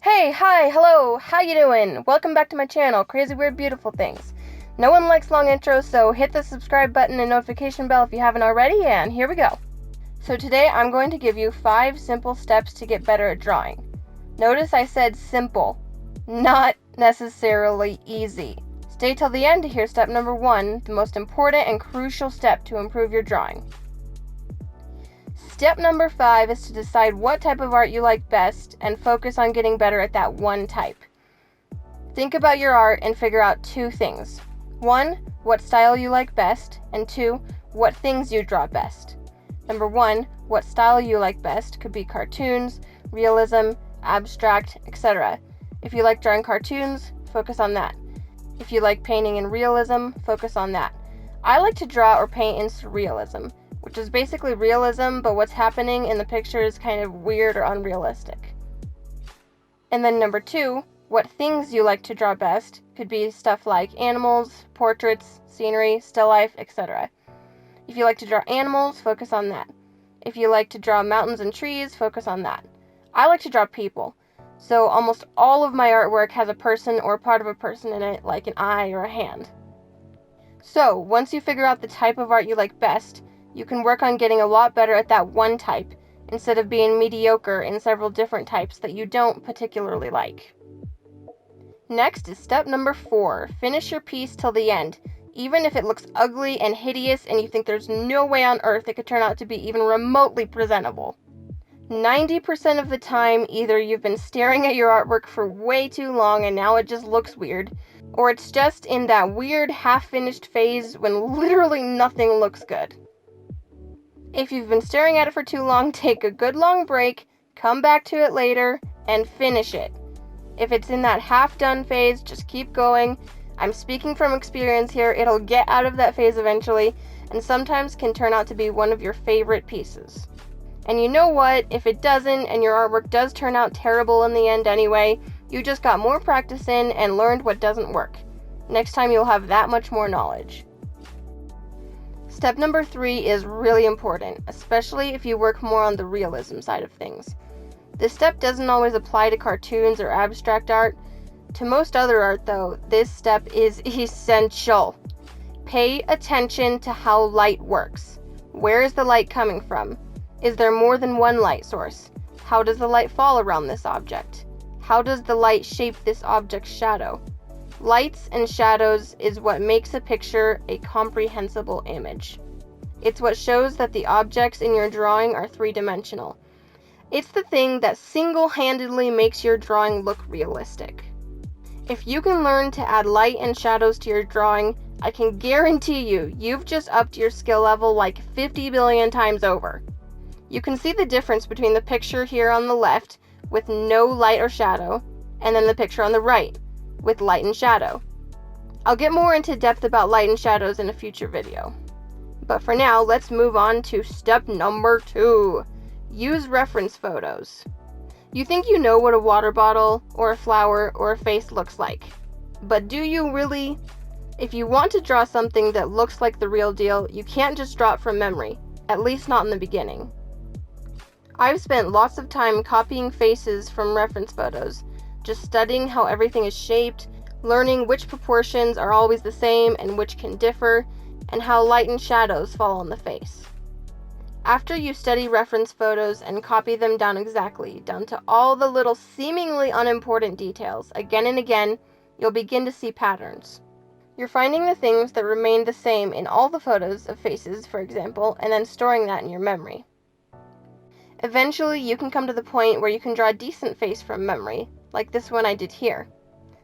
Hey, hi, hello, how you doing? Welcome back to my channel, Crazy Weird Beautiful Things. No one likes long intros, so hit the subscribe button and notification bell if you haven't already, and here we go. So today I'm going to give you 5 simple steps to get better at drawing. Notice I said simple, not necessarily easy. Stay till the end to hear step number 1, the most important and crucial step to improve your drawing. Step number 5 is to decide what type of art you like best and focus on getting better at that one type. Think about your art and figure out 2 things. 1, what style you like best, and 2, what things you draw best. Number 1, what style you like best could be cartoons, realism, abstract, etc. If you like drawing cartoons, focus on that. If you like painting in realism, focus on that. I like to draw or paint in surrealism, which is basically realism, but what's happening in the picture is kind of weird or unrealistic. And then number 2, what things you like to draw best could be stuff like animals, portraits, scenery, still life, etc. If you like to draw animals, focus on that. If you like to draw mountains and trees, focus on that. I like to draw people, so almost all of my artwork has a person or part of a person in it, like an eye or a hand. So, once you figure out the type of art you like best, you can work on getting a lot better at that one type, instead of being mediocre in several different types that you don't particularly like. Next is step number 4, finish your piece till the end, even if it looks ugly and hideous and you think there's no way on earth it could turn out to be even remotely presentable. 90% of the time, either you've been staring at your artwork for way too long and now it just looks weird, or it's just in that weird half-finished phase when literally nothing looks good. If you've been staring at it for too long, take a good long break, come back to it later, and finish it. If it's in that half-done phase, just keep going. I'm speaking from experience here, it'll get out of that phase eventually, and sometimes can turn out to be one of your favorite pieces. And you know what? If it doesn't, and your artwork does turn out terrible in the end anyway, you just got more practice in and learned what doesn't work. Next time you'll have that much more knowledge. Step number 3 is really important, especially if you work more on the realism side of things. This step doesn't always apply to cartoons or abstract art. To most other art, though, this step is essential. Pay attention to how light works. Where is the light coming from? Is there more than one light source? How does the light fall around this object? How does the light shape this object's shadow? Lights and shadows is what makes a picture a comprehensible image. It's what shows that the objects in your drawing are 3-dimensional. It's the thing that single-handedly makes your drawing look realistic. If you can learn to add light and shadows to your drawing, I can guarantee you've just upped your skill level like 50 billion times over. You can see the difference between the picture here on the left with no light or shadow, and then the picture on the right with light and shadow. I'll get more into depth about light and shadows in a future video. But for now, let's move on to step number 2. Use reference photos. You think you know what a water bottle, or a flower, or a face looks like. But do you really? If you want to draw something that looks like the real deal, you can't just draw it from memory, at least not in the beginning. I've spent lots of time copying faces from reference photos, just studying how everything is shaped, learning which proportions are always the same and which can differ, and how light and shadows fall on the face. After you study reference photos and copy them down exactly, down to all the little seemingly unimportant details, again and again, you'll begin to see patterns. You're finding the things that remain the same in all the photos of faces, for example, and then storing that in your memory. Eventually, you can come to the point where you can draw a decent face from memory, like this one I did here.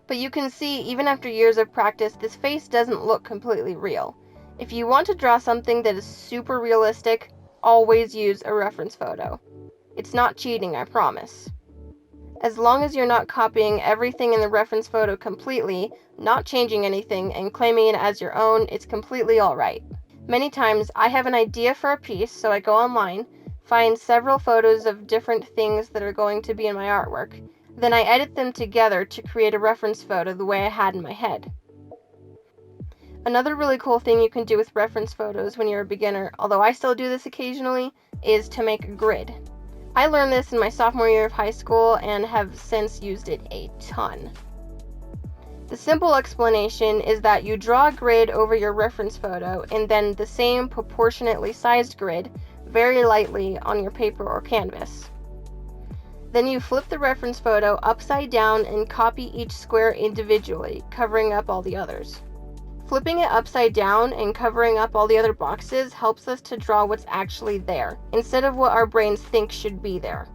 But you can see, even after years of practice, this face doesn't look completely real. If you want to draw something that is super realistic, always use a reference photo. It's not cheating, I promise. As long as you're not copying everything in the reference photo completely, not changing anything, and claiming it as your own, it's completely alright. Many times, I have an idea for a piece, so I go online, find several photos of different things that are going to be in my artwork, then I edit them together to create a reference photo the way I had in my head. Another really cool thing you can do with reference photos when you're a beginner, although I still do this occasionally, is to make a grid. I learned this in my sophomore year of high school and have since used it a ton. The simple explanation is that you draw a grid over your reference photo and then the same proportionately sized grid very lightly on your paper or canvas. Then you flip the reference photo upside down and copy each square individually, covering up all the others. Flipping it upside down and covering up all the other boxes helps us to draw what's actually there, instead of what our brains think should be there.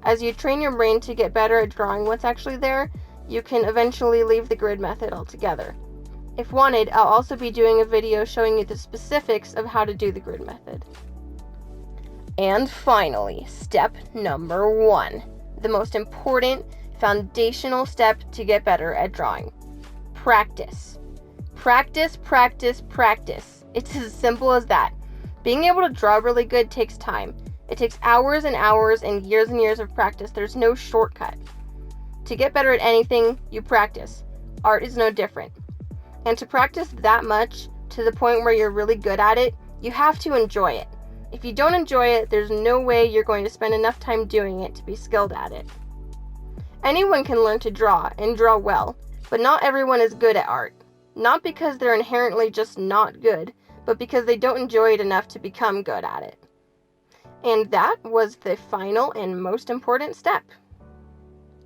As you train your brain to get better at drawing what's actually there, you can eventually leave the grid method altogether. If wanted, I'll also be doing a video showing you the specifics of how to do the grid method. And finally, step number 1, the most important foundational step to get better at drawing. Practice. Practice, practice, practice. It's as simple as that. Being able to draw really good takes time. It takes hours and hours and years of practice. There's no shortcut. To get better at anything, you practice. Art is no different. And to practice that much, to the point where you're really good at it, you have to enjoy it. If you don't enjoy it, there's no way you're going to spend enough time doing it to be skilled at it. Anyone can learn to draw, and draw well, but not everyone is good at art. Not because they're inherently just not good, but because they don't enjoy it enough to become good at it. And that was the final and most important step.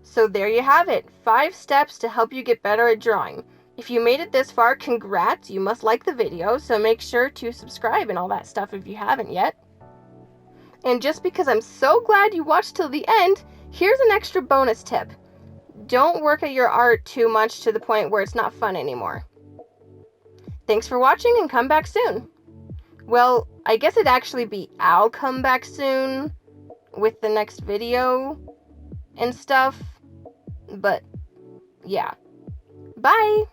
So there you have it, 5 steps to help you get better at drawing. If you made it this far, congrats, you must like the video, so make sure to subscribe and all that stuff if you haven't yet. And just because I'm so glad you watched till the end, here's an extra bonus tip. Don't work at your art too much to the point where it's not fun anymore. Thanks for watching and come back soon. Well, I guess it'd actually be I'll come back soon with the next video and stuff. But yeah. Bye!